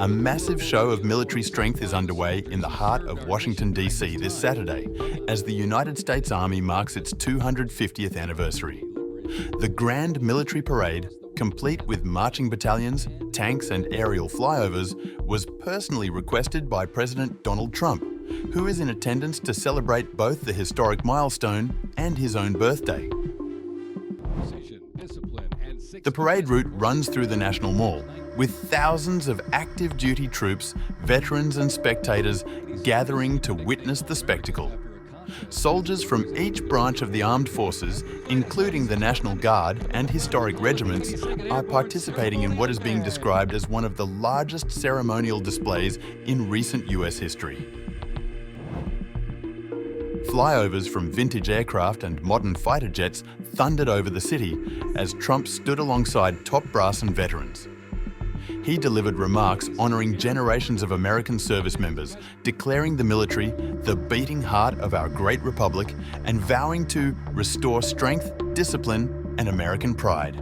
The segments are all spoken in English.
A massive show of military strength is underway in the heart of Washington D.C. this Saturday as the United States Army marks its 250th anniversary. The Grand Military Parade, complete with marching battalions, tanks and aerial flyovers, was personally requested by President Donald Trump, who is in attendance to celebrate both the historic milestone and his own birthday. The parade route runs through the National Mall, with thousands of active duty troops, veterans and spectators gathering to witness the spectacle. Soldiers from each branch of the armed forces, including the National Guard and historic regiments, are participating in what is being described as one of the largest ceremonial displays in recent US history. Flyovers from vintage aircraft and modern fighter jets thundered over the city as Trump stood alongside top brass and veterans. He delivered remarks honouring generations of American service members, declaring the military the beating heart of our great republic and vowing to restore strength, discipline and American pride.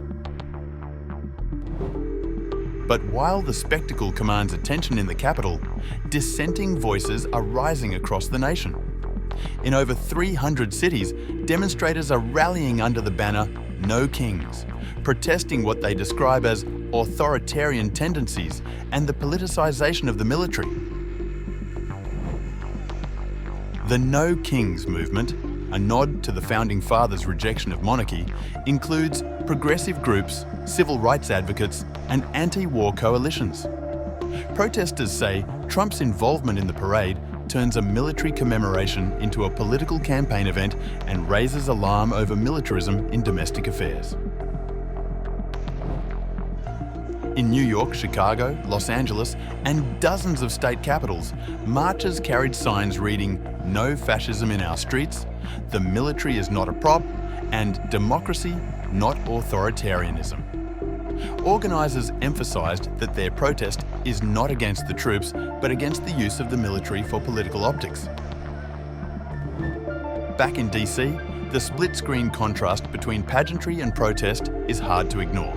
But while the spectacle commands attention in the capital, dissenting voices are rising across the nation. In over 300 cities, demonstrators are rallying under the banner "No Kings," protesting what they describe as authoritarian tendencies and the politicization of the military. The No Kings movement, a nod to the Founding Fathers' rejection of monarchy, includes progressive groups, civil rights advocates, and anti-war coalitions. Protesters say Trump's involvement in the parade turns a military commemoration into a political campaign event and raises alarm over militarism in domestic affairs. In New York, Chicago, Los Angeles, and dozens of state capitals, marchers carried signs reading "No fascism in our streets," "The military is not a prop," and "Democracy, not authoritarianism." Organisers emphasised that their protest is not against the troops, but against the use of the military for political optics. Back in DC, the split-screen contrast between pageantry and protest is hard to ignore.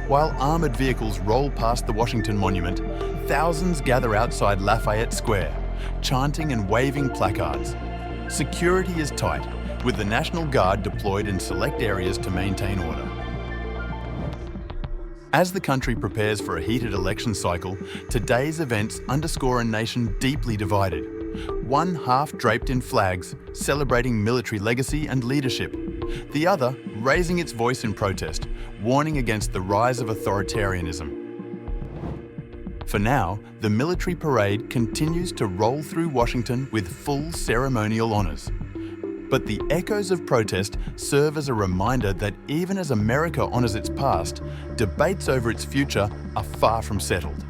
While armoured vehicles roll past the Washington Monument, thousands gather outside Lafayette Square, chanting and waving placards. Security is tight, with the National Guard deployed in select areas to maintain order. As the country prepares for a heated election cycle, today's events underscore a nation deeply divided. One half draped in flags, celebrating military legacy and leadership. The other raising its voice in protest, warning against the rise of authoritarianism. For now, the military parade continues to roll through Washington with full ceremonial honours. But the echoes of protest serve as a reminder that even as America honours its past, debates over its future are far from settled.